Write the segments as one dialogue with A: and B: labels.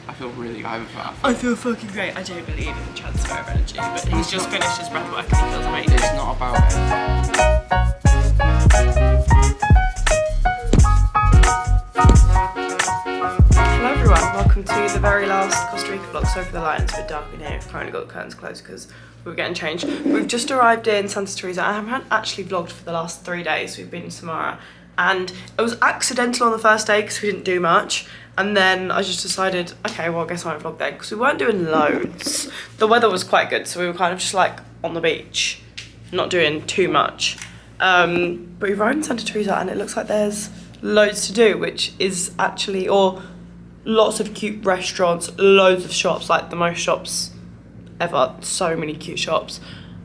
A: I feel really,
B: I feel fucking great. I don't believe in the transfer of energy, but he's just finished his breath work and he feels amazing.
A: It's not about it.
B: Hello everyone, welcome to the very last Costa Rica vlog. So for the light, it's a bit dark in here. We've currently got the curtains closed because we were getting changed. We've just arrived in Santa Teresa. I haven't actually vlogged for the last 3 days. We've been in Samara and it was accidental on the first day because we didn't do much. And then I just decided, okay, well I guess I won't vlog then because we weren't doing loads. The weather was quite good, so we were kind of just like on the beach, not doing too much. But we arrived in Santa Teresa and it looks like there's loads to do, which is actually, or lots of cute restaurants, loads of shops, like the most shops ever, so many cute shops.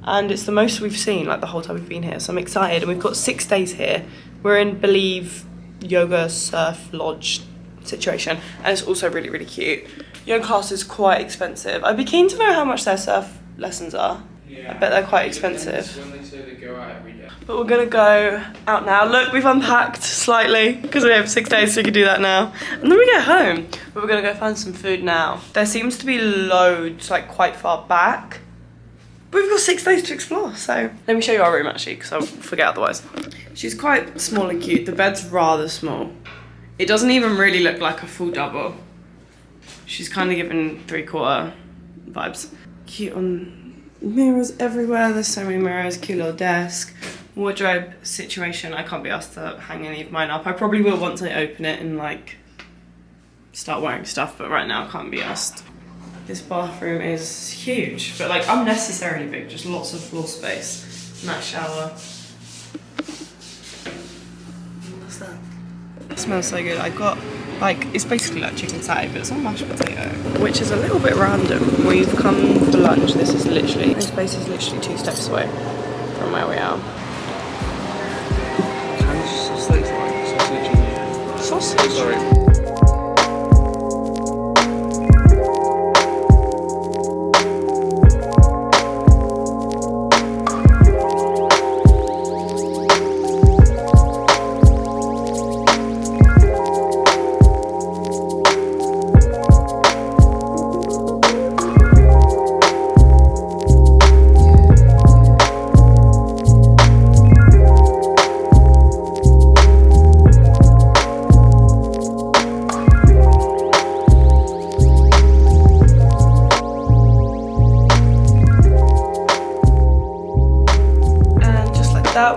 B: And it's the most we've seen like the whole time we've been here, so I'm excited. And we've got 6 days here. We're in Believe yoga surf lodge situation, and it's also really, really cute. Yoga class is quite expensive. I'd be keen to know how much their surf lessons are. Yeah, I bet they're quite expensive.
A: When they say they go out every day.
B: But we're gonna go out now. Look, we've unpacked slightly because we have 6 days, so we can do that now. And then we get home. But we're gonna go find some food now. There seems to be loads, like quite far back. But we've got 6 days to explore, so. Let me show you our room actually, because I'll forget otherwise. She's quite small and cute. The bed's rather small. It doesn't even really look like a full double. She's kind of giving 3/4 vibes. Cute on mirrors everywhere. There's so many mirrors, cute little desk. Wardrobe situation. I can't be asked to hang any of mine up. I probably will once I open it and like start wearing stuff, but right now I can't be asked. This bathroom is huge, but like unnecessarily big, just lots of floor space. Nice shower. What's that? It smells so good. I got like, it's basically like chicken satay, but it's on mashed potato, which is a little bit random. We've come for lunch. This place is literally 2 steps away from where we are. Sausage?
A: Sorry.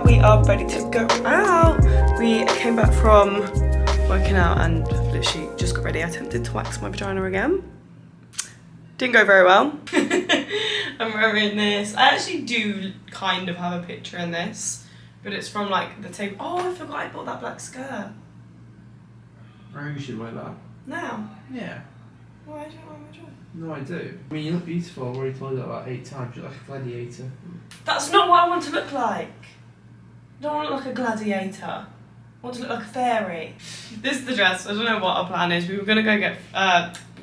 B: We are ready to go out. We came back from working out and literally just got ready. I attempted to wax my vagina again. Didn't go very well. I'm wearing this. I actually do kind of have a picture in this, but it's from like the table. Oh, I forgot I bought that black skirt.
A: I think you should wear that.
B: Now?
A: Yeah.
B: Why don't I wear my dress?
A: No, I do. I mean, you look beautiful. I've already told you that about 8 times. You look like a gladiator.
B: That's not what I want to look like. I don't want to look like a gladiator. I want to look like a fairy. This is the dress. I don't know what our plan is. We were going to go get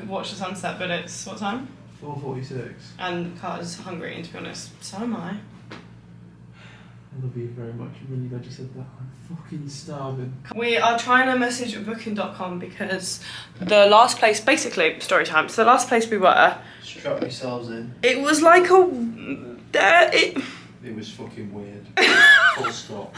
B: watch the sunset, but it's what time?
A: 4:46.
B: And Carter's hungry, and to be honest, so am I.
A: I love you very much. I'm really glad you said that. I'm fucking starving.
B: We are trying to message booking.com because the last place, basically, story time. So the last place we were,
A: Strap yourselves in.
B: it was like a...
A: It was fucking weird. Full stop.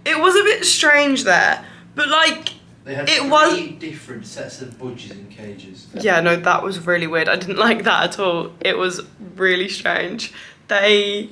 B: It was a bit strange there, but like...
A: They had
B: it
A: 3
B: was
A: different sets of budgies in cages.
B: Yeah, no, that was really weird. I didn't like that at all. It was really strange. They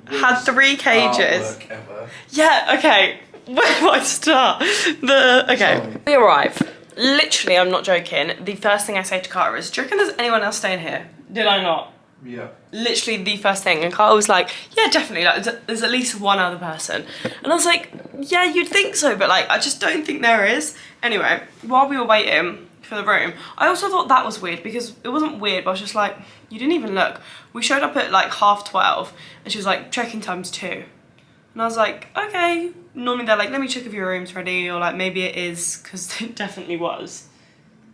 B: had 3 cages.
A: Ever.
B: Yeah, okay. Where do I start? Okay.
A: Sorry.
B: We arrive. Literally, I'm not joking. The first thing I say to Carter is, do you reckon there's anyone else staying here? Did I not?
A: Yeah.
B: Literally the first thing. And Carter was like, yeah, definitely. Like, there's at least one other person. And I was like, yeah, you'd think so, but like, I just don't think there is. Anyway, while we were waiting for the room, I also thought that was weird because it wasn't weird, but I was just like, you didn't even look. We showed up at like 12:30 and she was like, check-in time's 2. And I was like, okay. Normally they're like, let me check if your room's ready, or like maybe it is, because it definitely was.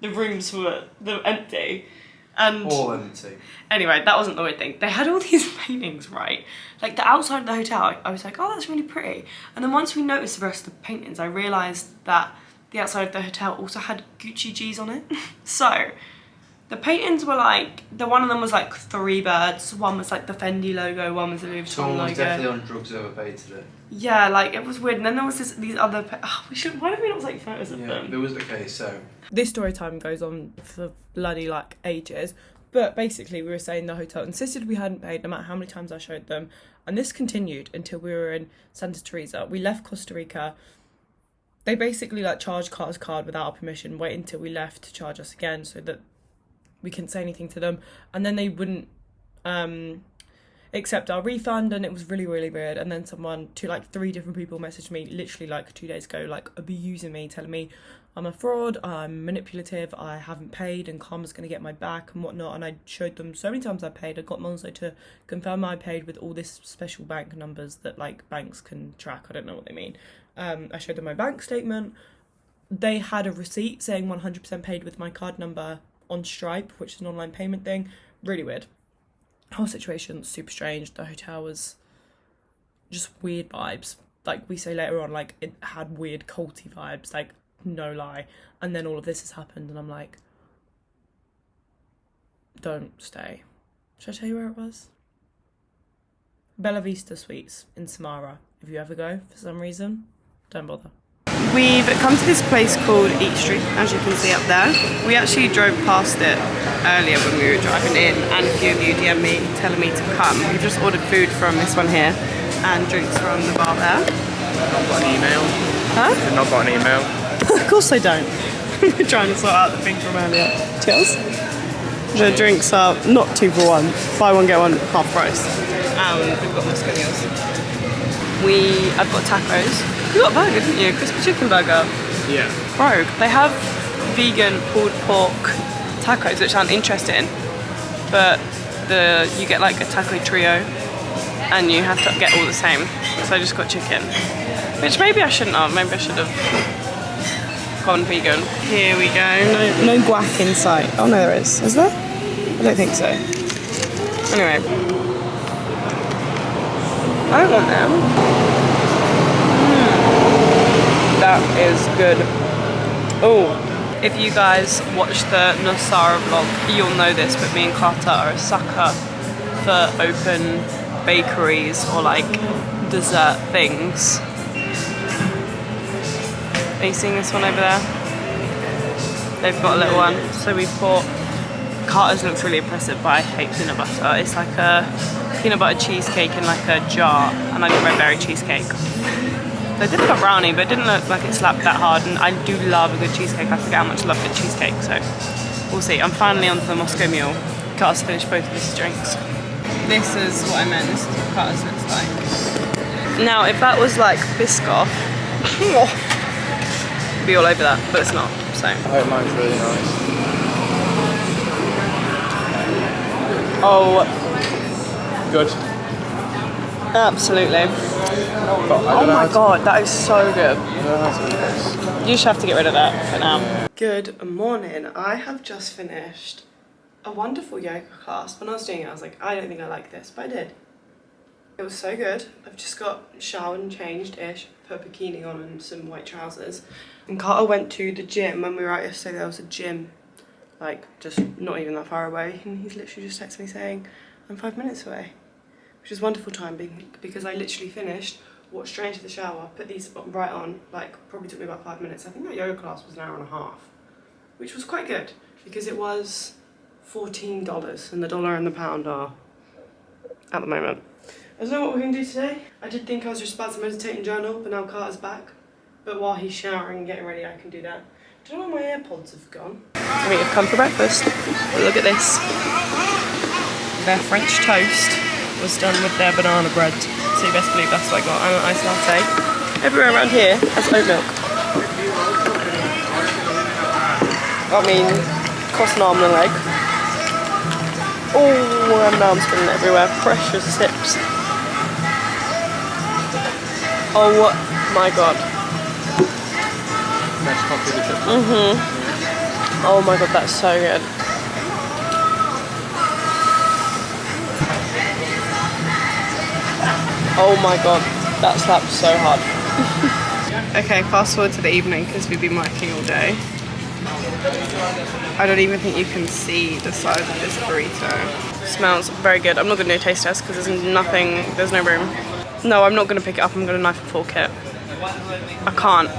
B: The rooms were empty. And
A: all empty.
B: Anyway, that wasn't the weird thing. They had all these paintings, right? Like the outside of the hotel, I was like, oh, that's really pretty. And then once we noticed the rest of the paintings, I realised that the outside of the hotel also had Gucci G's on it. So The paintings were like, one of them was like 3 birds, one was like the Fendi logo, one was the Louis Vuitton
A: Someone was
B: logo.
A: definitely on drugs overpaid today.
B: Yeah, like it was weird. And then there was these other. Why don't we not take photos of
A: Yeah,
B: them?
A: there was okay. So
B: this story time goes on for bloody like ages. But basically, we were saying the hotel insisted we hadn't paid, no matter how many times I showed them, and this continued until we were in Santa Teresa. We left Costa Rica. They basically like charged Carter's card without our permission. Wait until we left to charge us again, so that we couldn't say anything to them, and then they wouldn't accept our refund, and it was really, really weird. And then like 3 different people messaged me literally like 2 days ago, like abusing me, telling me I'm a fraud, I'm manipulative, I haven't paid, and Karma's gonna get my back and whatnot. And I showed them so many times I paid. I got Monzo to confirm I paid with all this special bank numbers that like banks can track. I don't know what they mean. I showed them my bank statement. They had a receipt saying 100% paid with my card number on Stripe, which is an online payment thing. Really weird. Whole situation super strange. The hotel was just weird vibes. Like we say later on, like it had weird culty vibes, like no lie. And then all of this has happened and I'm like, don't stay. Should I tell you where it was? Bella Vista Suites in Samara. If you ever go for some reason, don't bother. We've come to this place called Eat Street, as you can see up there. We actually drove past it earlier when we were driving in, and a few of you DM'd me telling me to come. We've just ordered food from this one here and drinks from the bar there.
C: Not got an email.
B: Huh?
C: You've not got an email.
B: Of course I don't. We're trying to sort out the thing from earlier. Cheers. The drinks are not 2 for 1. Buy one, get one half price. And we've got Moscow meals. I've got tacos. You got a burger, didn't you? Crispy chicken burger.
C: Yeah.
B: Bro, they have vegan pulled pork tacos, which sound interesting, but you get like a taco trio, and you have to get all the same. So I just got chicken, which maybe I shouldn't have. Maybe I should have gone vegan. Here we go. No guac in sight. Oh no, there is. Is there? I don't think so. Anyway, I don't want them. That is good. Oh, if you guys watch the Nosara vlog, you'll know this, but me and Carter are a sucker for open bakeries or like dessert things. Are you seeing this one over there? They've got a little one. So we bought, Carter's looks really impressive, but I hate peanut butter. It's like a peanut butter cheesecake in like a jar, and I got red berry cheesecake. They did have a brownie, but it didn't look like it slapped that hard, and I do love a good cheesecake. I forget how much I love good cheesecake, so we'll see. I'm finally onto the Moscow Mule. Carter's finished both of his drinks. This is what I meant, this is what Carter's looks like. Now, if that was like Biscoff, be all over that, but it's not, so.
C: I hope mine's really nice.
B: Oh,
C: Good.
B: absolutely. Oh my god, that is so good. You just have to get rid of that for now. Good morning. I have just finished a wonderful yoga class. When I was doing it, I was like, I don't think I like this, but I did. It was so good. I've just got showered and changed-ish, put a bikini on and some white trousers. And Carter went to the gym. When we were out yesterday, there was a gym, like, just not even that far away. And he's literally just texted me saying, I'm 5 minutes away. Which is wonderful timing, because I literally finished, walked straight into the shower, put these right on, like probably took me about 5 minutes. I think that yoga class was an hour and a half, which was quite good because it was $14 and the dollar and the pound are at the moment. I don't know what we're going to do today. I did think I was just about to meditate and journal, but now Carter's back. But while he's showering and getting ready, I can do that. Do you know where my AirPods have gone? I mean, I've come for breakfast. But look at this. Their French toast was done with their banana bread. So you best believe that's what I got. And an iced latte. Everywhere around here has oat milk. I mean, cost an arm and a leg. Oh, and now I'm spilling it everywhere. Precious sips. Oh my god.
C: Nice coffee with it.
B: Oh my god, that's so good. Oh my god, that slaps so hard. Okay, fast forward to the evening because we've been working all day. I don't even think you can see the size of this burrito. Smells very good. I'm not going to do a taste test because there's nothing, there's no room. No, I'm not going to pick it up. I'm going to knife and fork it. I can't.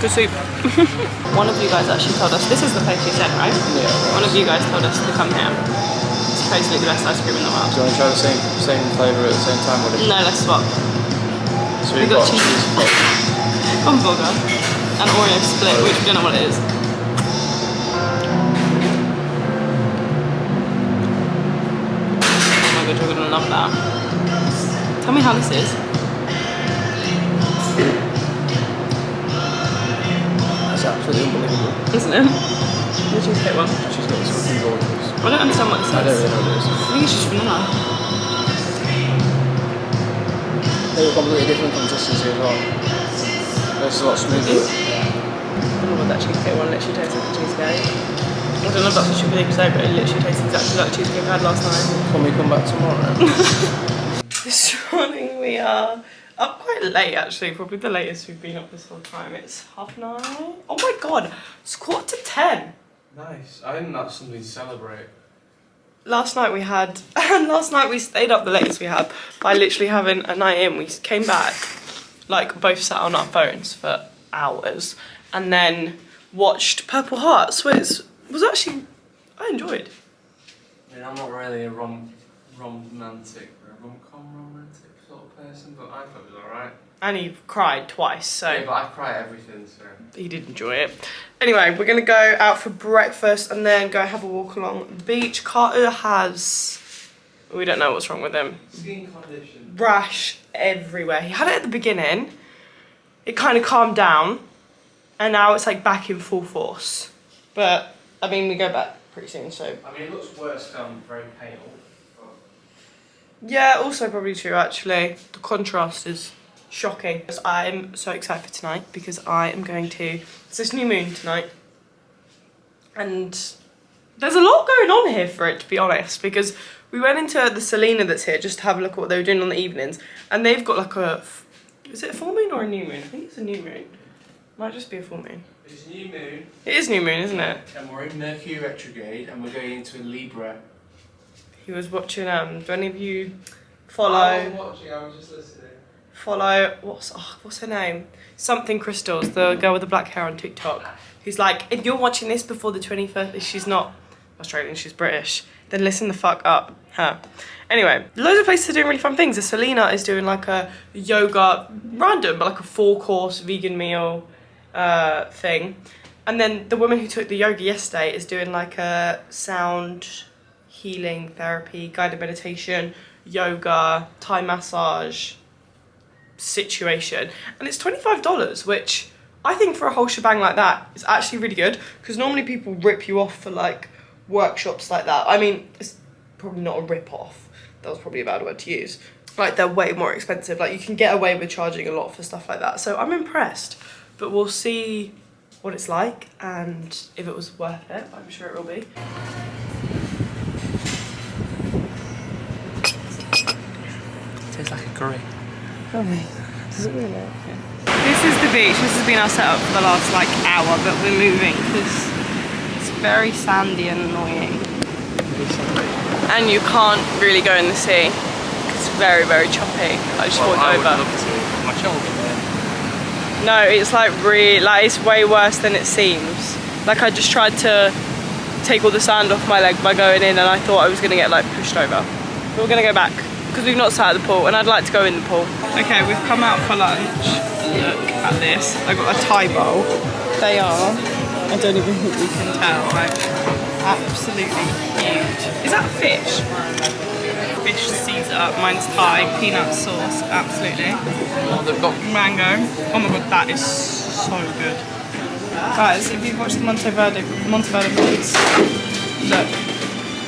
B: Good soup. One of you guys actually told us, this is the place you said, right? Yeah. One of you guys told us to come here. It's supposedly the best ice cream in the world.
C: Do you want to try the same flavour at the same time? Or
B: No, let's swap.
C: So we've got cheese
B: hamburger and Oreo split, which we don't know what it is. Oh my god, you're gonna love that. Tell me how this is.
C: That's absolutely unbelievable.
B: Isn't it? The cheesecake one.
C: She's got this fucking gorgeous.
B: I don't understand what this is.
C: I don't really know what it is.
B: I think it's just vanilla.
C: They were completely different consistency as well. It's a lot smoother.
B: I don't know what that cheesecake one literally tastes like a cheesecake. I don't know if that's what sugar leaf but it literally tastes exactly like the cheesecake I had last night.
C: Can we come back tomorrow?
B: This morning we are up quite late actually, probably the latest we've been up this whole time. It's 9:30. Oh my god, it's 9:45.
A: Nice. I think that's something to celebrate.
B: Last night we stayed up the latest we had by literally having a night in. We came back, like both sat on our phones for hours and then watched Purple Hearts, which was actually, I enjoyed.
A: I mean, I'm not really a romantic sort of person, but I thought it was alright.
B: And he cried twice, so...
A: Yeah, but I cry everything, so...
B: He did enjoy it. Anyway, we're going to go out for breakfast and then go have a walk along the beach. Carter has... We don't know what's wrong with him.
A: Skin condition.
B: Rash everywhere. He had it at the beginning. It kind of calmed down. And now it's like back in full force. But, I mean, we go back pretty soon, so...
A: I mean, it looks worse because I'm very pale. But...
B: Yeah, also probably true, actually. The contrast is... shocking. I'm so excited for tonight because I am going to... It's this new moon tonight. And there's a lot going on here for it, to be honest, because we went into the Selena that's here just to have a look at what they were doing on the evenings. And they've got like a... Is it a full moon or a new moon? I think it's a new moon. Might just be a full moon.
A: It's new moon.
B: It is new moon, isn't it?
A: And we're in Mercury retrograde and we're going into a Libra.
B: He was watching, do any of you follow...
A: I wasn't watching, I was just listening.
B: Follow, what's her name? Something Crystals, the girl with the black hair on TikTok. Who's like, if you're watching this before the 21st, she's not Australian, she's British, then listen the fuck up, her. Anyway, loads of places are doing really fun things. The Selena is doing like a yoga, random, but like a 4-course vegan meal thing. And then the woman who took the yoga yesterday is doing like a sound healing therapy, guided meditation, yoga, Thai massage situation, and it's $25, which I think for a whole shebang like that is actually really good, because normally people rip you off for like workshops like that. I mean, it's probably not a rip off, that was probably a bad word to use, like they're way more expensive, like you can get away with charging a lot for stuff like that, so I'm impressed, but we'll see what it's like and if it was worth it. I'm sure it will be.
A: Tastes like a curry.
B: Okay. Does it really? Yeah. This is the beach. This has been our setup for the last like hour, but we're moving because it's very sandy and annoying. And you can't really go in the sea. It's very, very choppy. I just walked over.
C: My shoulder there.
B: No, it's like it's way worse than it seems. Like I just tried to take all the sand off my leg by going in, and I thought I was gonna get like pushed over. But we're gonna go back, because we've not sat at the pool and I'd like to go in the pool. Okay, we've come out for lunch. Look at this. I got a Thai bowl. They are, I don't even think you can tell, like absolutely huge. Is that fish? Fish Caesar. Mine's Thai, peanut sauce, absolutely.
C: Oh, they've got
B: Mango. Oh my god, that is so good. Guys, if you've watched the Monteverde vlogs, look,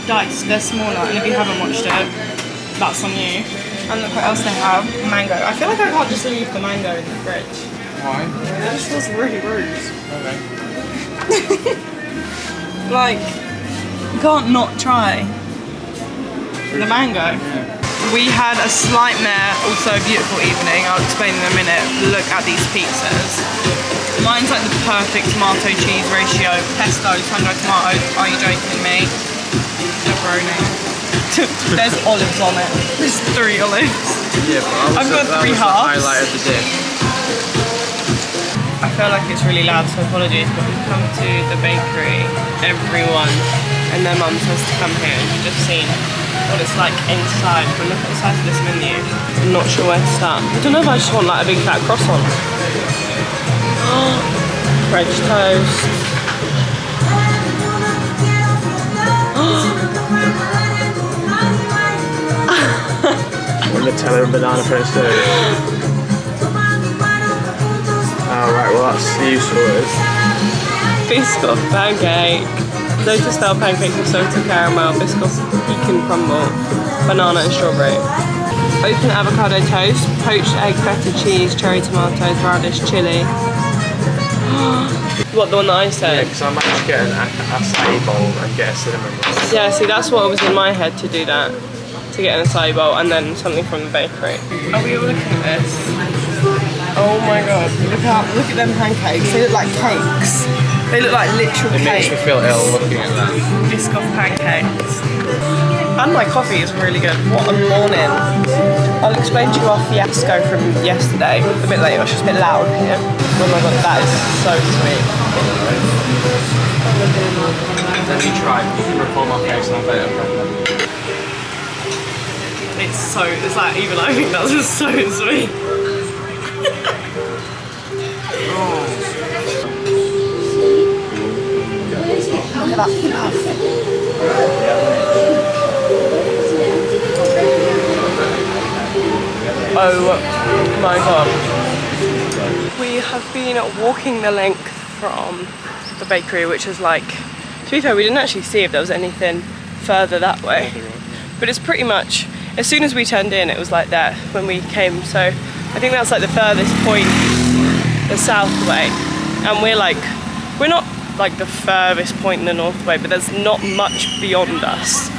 B: diced, they're smaller, and if you haven't watched it, that's on you. And look what else they have. Mango. I feel like I can't just leave the mango in the fridge.
C: why?
B: It just feels really rude.
C: Okay.
B: Like, you can't not try. The mango. We had a slight mare, also a beautiful evening. I'll explain in a minute. Look at these pizzas. Mine's like the perfect tomato cheese ratio. Pesto, sun-dried tomatoes. Are you joking me? Pepperoni. There's olives on it. There's 3 olives.
C: Yeah, but
B: I've got 3 halves.
C: The highlight of the dish.
B: I feel like it's really loud, so apologies, but we've come to the bakery, everyone and their mum says to come here, and you've just seen what it's like inside, but look at the size of this menu. I'm not sure where to start. I don't know if I just want like a big fat croissant. French toast.
C: Nutella and banana French toast. Oh right, well that's you sorted.
B: Biscoff pancake. Lotus style pancake with salted caramel, biscoff pecan crumble, banana and strawberry. Open avocado toast, poached egg, feta cheese, cherry tomatoes, radish, chilli. What, the one that I said?
C: Yeah, because I might just get an acai bowl and get a cinnamon roll.
B: Yeah, see that's what was in my head to do that. To get an acai bowl and then something from the bakery. Are we all looking at this? Oh my god, look at them pancakes. They look like cakes. They look like literal
C: cakes. It makes me feel ill looking at that.
B: Biscoff pancakes. And my coffee is really good. What a morning. I'll explain to you our fiasco from yesterday a bit later. It's just a bit loud here. Oh my god, that is so sweet.
C: Let me try. You can record my face and I'll bet it.
B: It's like, even I think that's just so sweet. Look at that fluff. Oh my god. We have been walking the length from the bakery, which is like, to be fair, we didn't actually see if there was anything further that way. But it's pretty much, as soon as we turned in, it was like there when we came. So I think that's like the furthest point, the south way. And we're not like the furthest point in the north way, but there's not much beyond us.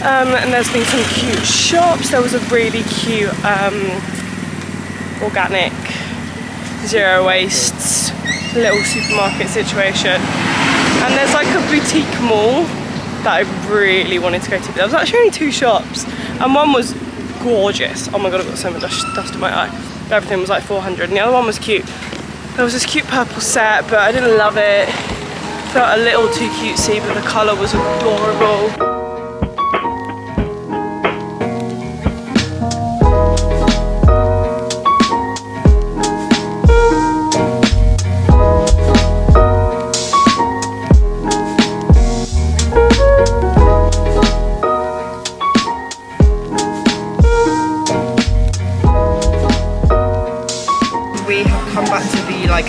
B: And there's been some cute shops. There was a really cute organic, zero waste little supermarket situation. And there's like a boutique mall that I really wanted to go to. There was actually only 2 shops, and one was gorgeous. Oh my god, I've got so much dust in my eye. Everything was like 400, and the other one was cute. There was this cute purple set, but I didn't love it. Felt a little too cutesy, but the colour was adorable.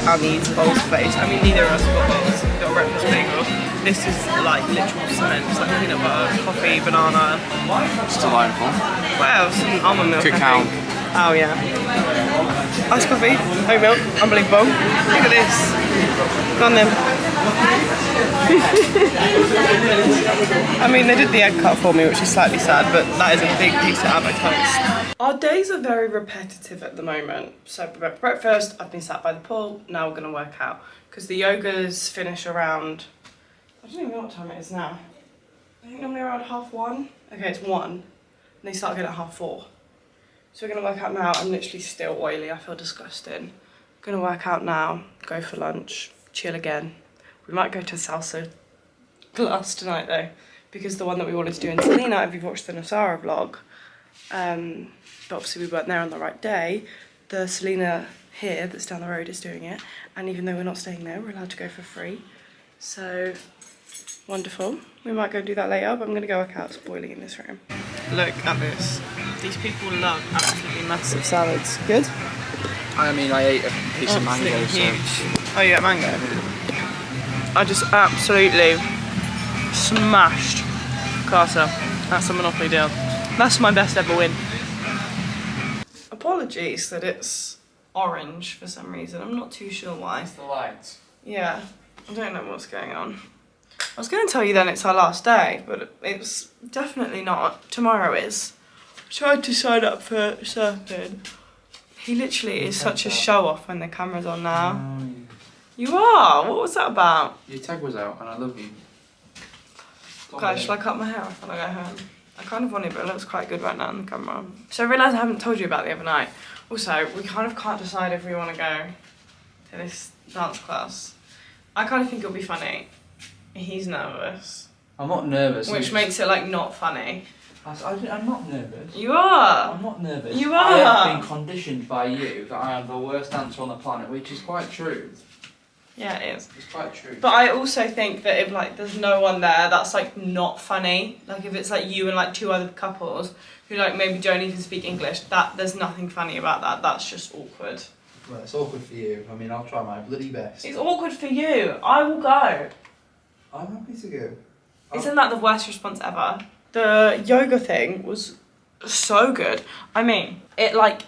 B: Annie's bowls place. I mean, neither of us got bowls. We got a breakfast bagel. This is like literal cement. It's like peanut butter, coffee, banana.
C: It's delightful.
B: What else? Almond milk.
C: Cacao.
B: Oh yeah. Iced coffee, oat milk, unbelievable. Look at this. Go on then. I mean, they did the egg cut for me, which is slightly sad, but that is a big piece of avocado. Our days are very repetitive at the moment. So breakfast, I've been sat by the pool, now we're gonna work out. Because the yogas finish around, I don't even know what time it is now. I think normally around 1:30. Okay, it's 1, and they start again at 4:30. So we're gonna work out now. I'm literally still oily, I feel disgusting. Gonna work out now, go for lunch, chill again. We might go to salsa class tonight though, because the one that we wanted to do in Selena, if you've watched the Nasara vlog, but obviously we weren't there on the right day. The Selena here that's down the road is doing it, and even though we're not staying there, we're allowed to go for free. So wonderful. We might go do that later, but I'm gonna go work out. It's boiling in this room. Look at this. These people love absolutely massive salads. Good?
C: I mean, I ate a piece of mango.
B: Huge.
C: So.
B: Oh, you ate mango? I just absolutely smashed Casa. That's a Monopoly deal. That's my best ever win. Apologies that it's orange for some reason. I'm not too sure why.
C: It's the lights.
B: Yeah, I don't know what's going on. I was going to tell you then it's our last day, but it's definitely not. Tomorrow is. I tried to sign up for surfing. He literally is such a show-off when the camera's on now.
A: No,
B: You are? What was that about?
A: your tag was out and I love you.
B: Guys, should I cut my hair off when I go home? I kind of want it, but it looks quite good right now on the camera. So I realised I haven't told you about the other night. Also, we kind of can't decide if we want to go to this dance class. I kind of think it'll be funny. He's nervous.
A: I'm not nervous.
B: Which makes it like not funny.
A: I'm not nervous.
B: You are!
A: I'm not nervous.
B: You
A: I have
B: are!
A: been conditioned by you that I am the worst dancer on the planet, which is quite true.
B: Yeah, it is.
A: It's quite true.
B: But I also think that if like there's no one there, that's like not funny. Like if it's like you and like 2 other couples who like maybe don't even speak English, that there's nothing funny about that. That's just awkward.
D: Well, it's awkward for you. I mean, I'll try my bloody best.
B: It's awkward for you. I will go.
D: I'm happy to go.
B: Isn't that the worst response ever? The yoga thing was so good. I mean, it like,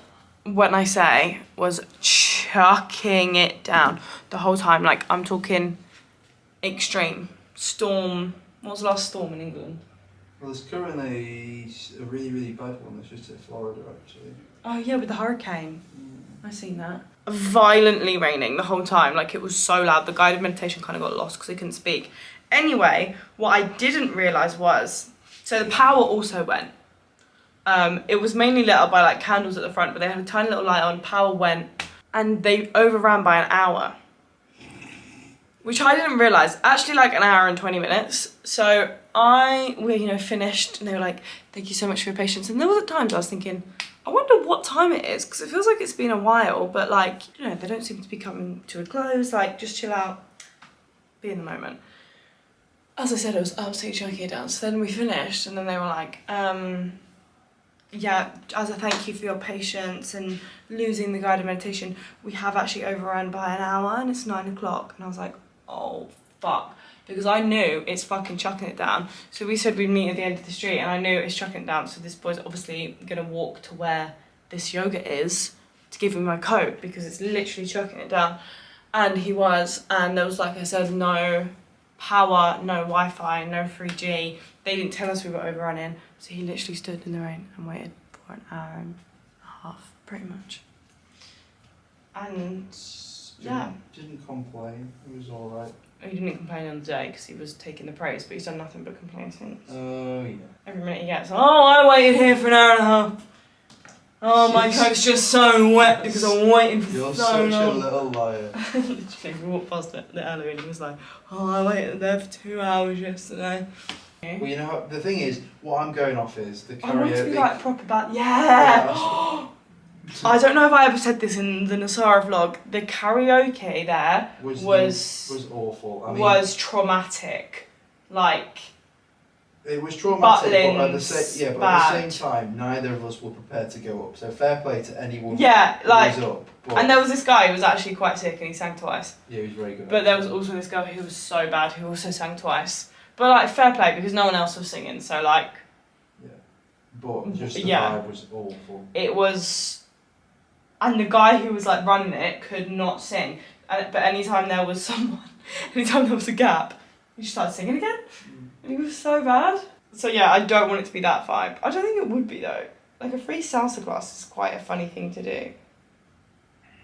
B: when I say, was chucking it down the whole time. Like, I'm talking extreme. Storm. What was the last storm in England?
D: Well, there's currently a really, really bad one that's just hit Florida, actually.
B: Oh yeah, with the hurricane. I've seen that. Violently raining the whole time. Like, it was so loud. The guided meditation kind of got lost because they couldn't speak. Anyway, what I didn't realise was, so the power also went. It was mainly lit up by like candles at the front, but they had a tiny little light on, power went, and they overran by an hour. Which I didn't realise, actually like an hour and 20 minutes. So we finished and they were like, thank you so much for your patience. And there was at times I was thinking, I wonder what time it is, because it feels like it's been a while, but like, they don't seem to be coming to a close, like just chill out, be in the moment. As I said, it was absolutely chucking it down. So then we finished and then they were like, yeah, as a thank you for your patience and losing the guided meditation, we have actually overrun by an hour and it's 9 o'clock. And I was like, oh, fuck. Because I knew it's fucking chucking it down. So we said we'd meet at the end of the street and I knew it's chucking it down. So this boy's obviously going to walk to where this yoga is to give me my coat because it's literally chucking it down. And he was, and there was, like I said, no power, no Wi-Fi, no 3G. They didn't tell us we were overrunning. So he literally stood in the rain and waited for an hour and a half, pretty much. And yeah.
D: Didn't complain. It was alright.
B: He didn't complain on the day because he was taking the praise, but he's done nothing but complain since.
D: Oh, yeah.
B: Every minute he gets, oh, I waited here for an hour and a half. Oh, my coat's just so wet because I'm waiting for
D: You're
B: so
D: such
B: long.
D: a little liar.
B: Literally, we walked past it the alley and he was like, oh, I waited there for 2 hours yesterday.
D: Well, you know, the thing is, what I'm going off is the
B: I want to be
D: karaoke.
B: like proper bad. Yeah! I don't know if I ever said this in the Nasara vlog. The karaoke there was
D: awful. I mean,
B: was traumatic. Like,
D: it was traumatic, but at the
B: Butlins,
D: same time, neither of us were prepared to go up. So fair play to anyone
B: yeah,
D: who
B: like,
D: was up. But
B: and there was this guy who was actually quite sick and he sang twice.
D: yeah, he was very good.
B: But there was also this girl who was so bad who also sang twice. But like, fair play because no one else was singing, so like...
D: Yeah. But just the
B: Yeah.
D: vibe was awful.
B: It was... And the guy who was like running it could not sing. But anytime there was someone, anytime there was a gap, he just started singing again. And he was so bad. So yeah, I don't want it to be that vibe. I don't think it would be though. Like a free salsa class is quite a funny thing to do.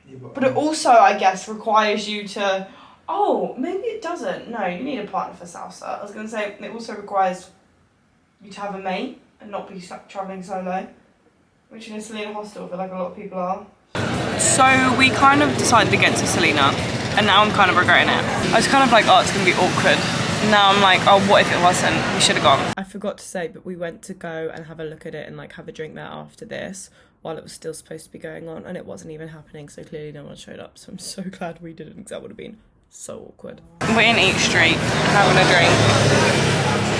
D: Yeah,
B: But it also, I guess, requires you to... Oh, maybe it doesn't. No, you need a partner for salsa. I was going to say, it also requires you to have a mate and not be travelling solo. Which in a Selena hostel, I feel like a lot of people are. So we kind of decided to get to Selena, and now I'm kind of regretting it. I was kind of like, oh, it's going to be awkward. Now I'm like, oh, what if it wasn't? We should have gone. I forgot to say, but we went to go and have a look at it and like have a drink there after this, while it was still supposed to be going on, and it wasn't even happening, so clearly no one showed up. So I'm so glad we didn't, because that would have been so awkward. We're in Eat Street, having a drink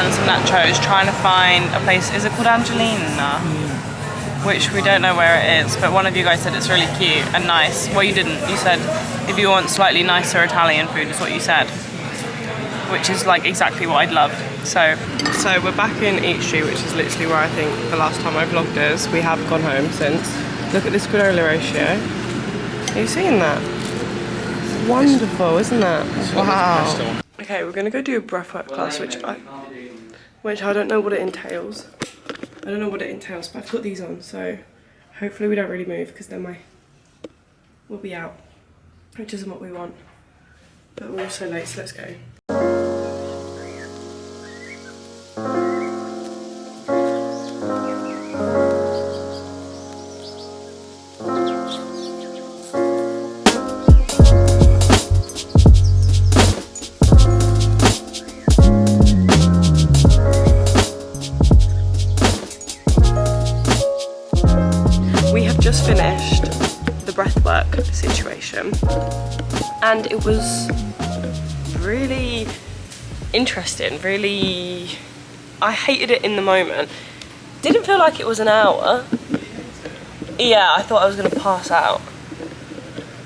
B: and some nachos, trying to find a place. Is it called Angelina? Which we don't know where it is, but one of you guys said it's really cute and nice. Well, you didn't. You said if you want slightly nicer Italian food is what you said, which is like exactly what I'd love. So we're back in Eat Street, which is literally where I think the last time I vlogged us. We have gone home since. Look at this granola ratio. Are you seeing that? Wonderful, isn't that? Wow. Okay, we're gonna go do a breathwork class, which I don't know what it entails. I don't know what it entails, but I've got these on, so hopefully we don't really move because then we'll be out, which isn't what we want. But we're also late, so let's go. Just finished the breathwork situation and it was really interesting, really, I hated it in the moment. Didn't feel like it was an hour. Yeah, I thought I was gonna pass out.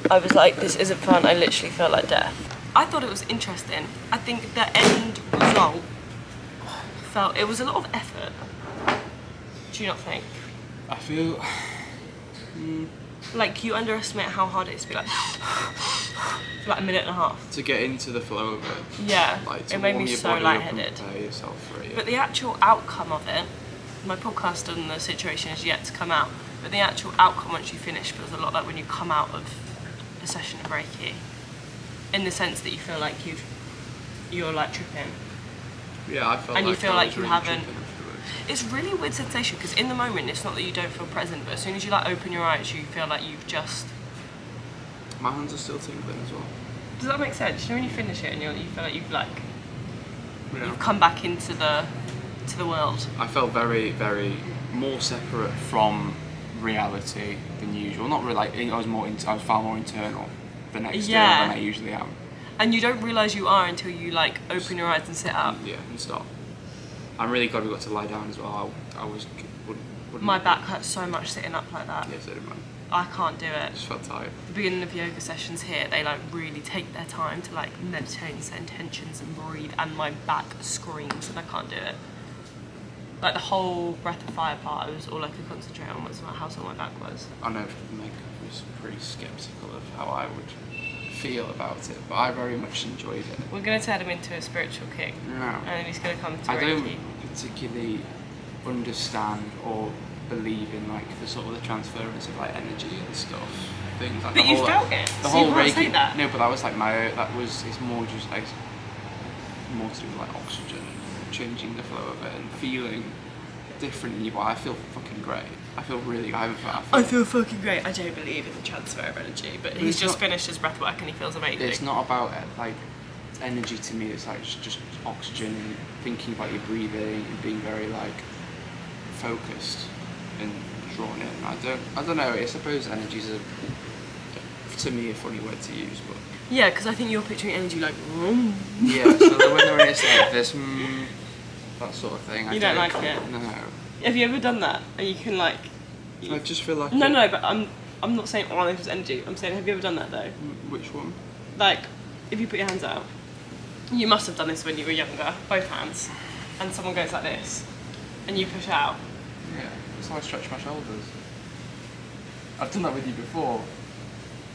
B: I was like, this isn't fun, I literally felt like death. I thought it was interesting. I think the end result it was a lot of effort. Do you not think?
C: I feel...
B: Like, you underestimate how hard it is to be like for like a minute and a half.
C: To get into the flow of it.
B: Yeah,
C: like,
B: it made me so lightheaded.
C: Prepare yourself for it.
B: But the actual outcome of it, my podcast on the situation is yet to come out, but the actual outcome once you finish feels a lot like when you come out of a session of Reiki. In the sense that you feel like you're like tripping.
C: Yeah, I felt
B: and
C: like
B: you feel
C: I
B: like
C: was
B: you
C: really
B: haven't.
C: tripping afterwards.
B: It's really weird sensation because in the moment it's not that you don't feel present, but as soon as you like open your eyes, you feel like you've just.
C: My hands are still tingling as well.
B: Does that make sense? You know when you finish it and you feel like you've like
C: Yeah.
B: come back into the world.
C: I felt very, very more separate from reality than usual. Not really. Like, I was far more internal the next day than I usually am.
B: And you don't realise you are until you like open your eyes and sit up.
C: Yeah, and stop. I'm really glad we got to lie down as well. Wouldn't
B: My back hurts so much sitting up like that.
C: Yeah, so did mine.
B: I can't do it.
C: Just felt tired.
B: The beginning of yoga sessions here, they like really take their time to like meditate and set intentions and breathe, and my back screams and I can't do it. Like the whole breath of fire part, all I could concentrate on was how sore my back was.
C: I know Meg was pretty sceptical of how I would feel about it, but I very much enjoyed it.
B: We're going to turn him into a spiritual king.
C: No.
B: And then he's going to come to
C: I don't
B: Reiki.
C: particularly understand or believe in like the sort of the transference of like energy and stuff. Things like
B: But you felt it.
C: The
B: so
C: whole
B: you can't
C: Reiki.
B: say that.
C: No, but that was like it's more just like more to do with like oxygen, changing the flow of it and feeling different in your body. I feel fucking great. I feel really. I
B: feel fucking great. I don't believe in the transfer of energy, but he's just finished his breath work and he feels amazing.
C: It's not about like energy to me. It's like just oxygen and thinking about your breathing and being very like focused and drawn in. I don't know. I suppose energy's to me a funny word to use, but
B: yeah, because I think you're picturing energy like vroom.
C: Yeah. So when it's like this, that sort of thing.
B: You don't like it?
C: No.
B: Have you ever done that? And you can like.
C: I just feel like.
B: No, but I'm not saying oh this is energy. I'm saying have you ever done that though?
C: Which one?
B: Like, if you put your hands out, you must have done this when you were younger, both hands, and someone goes like this, and you push out.
C: Yeah, that's how I stretch my shoulders. I've done that with you before.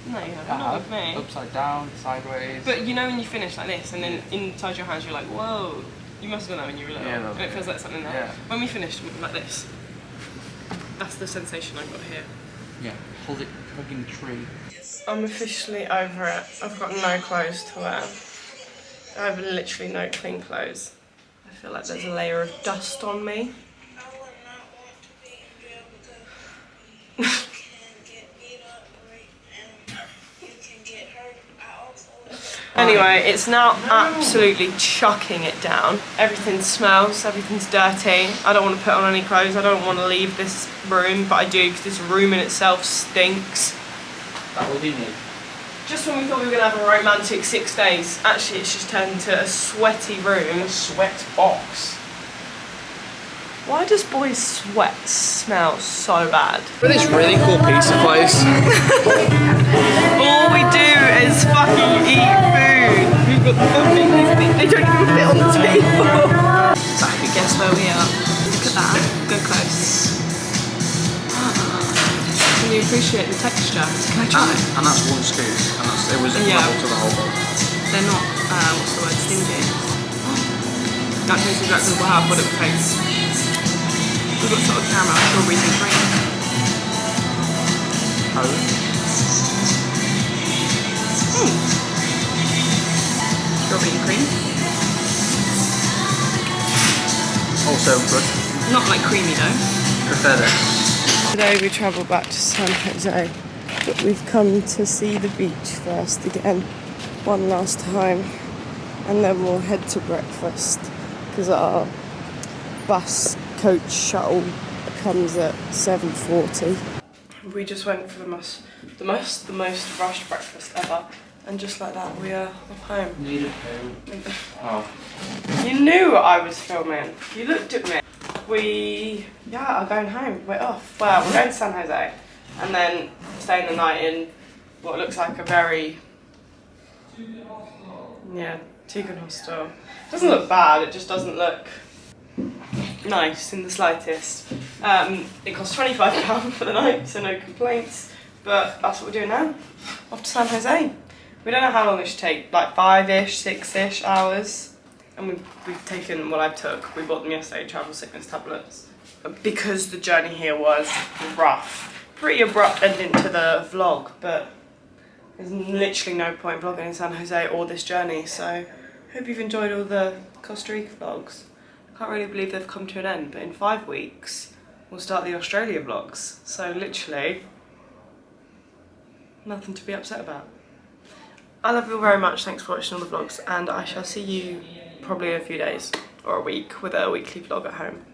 B: No, you haven't. Not with me.
C: Upside down, sideways.
B: But you know when you finish like this, and then inside your hands you're like, whoa. You must have done that when you were little, and it feels like something there.
C: Yeah.
B: When we finished, we went like this. That's the sensation I got here.
C: Yeah, hold it, hugging the tree.
B: I'm officially over it. I've got no clothes to wear. I have literally no clean clothes. I feel like there's a layer of dust on me. Anyway, it's now absolutely chucking it down. Everything smells, everything's dirty. I don't want to put on any clothes, I don't want to leave this room, but I do because this room in itself stinks.
C: That will be me.
B: Just when we thought we were going to have a romantic 6 days, actually it's just turned into a sweaty room.
C: A sweat box.
B: Why does boys' sweat smell so bad?
C: But this really cool pizza place.
B: All we do is fucking eat food. We've got they don't even fit on the table. So I could guess where we are. Look at that. Go close. Can you appreciate the texture? Can I try?
C: And that's one scoop. And it was equivalent to the whole bowl.
B: they're not, what's the word, stinky. That tastes exactly how I thought it would taste. We've got sort of caramel, strawberries and cream. Strawberry and cream.
C: Also good.
B: Not like creamy though.
C: Prefer this.
B: Today we travel back to San Jose, but we've come to see the beach first again, one last time, and then we'll head to breakfast because our bus coach shuttle comes at 7:40. We just went for the most rushed breakfast ever, and just like that we are off home.
C: Need a poo. Oh.
B: You knew I was filming. You looked at me. We are going home. We're off. Well, we're going to San Jose, and then staying the night in what looks like a very Tegan hostel. Doesn't look bad. It just doesn't look nice in the slightest. It costs £25 for the night, so no complaints. But that's what we're doing now. Off to San Jose. We don't know how long it should take. Like 5-ish, 6-ish hours. And we've taken what I took. We bought them yesterday, travel sickness tablets. Because the journey here was rough. Pretty abrupt ending to the vlog, but there's literally no point vlogging in San Jose or this journey. So hope you've enjoyed all the Costa Rica vlogs. I can't really believe they've come to an end, but in 5 weeks we'll start the Australia vlogs. So literally nothing to be upset about. I love you all very much. Thanks for watching all the vlogs, and I shall see you probably in a few days or a week with a weekly vlog at home.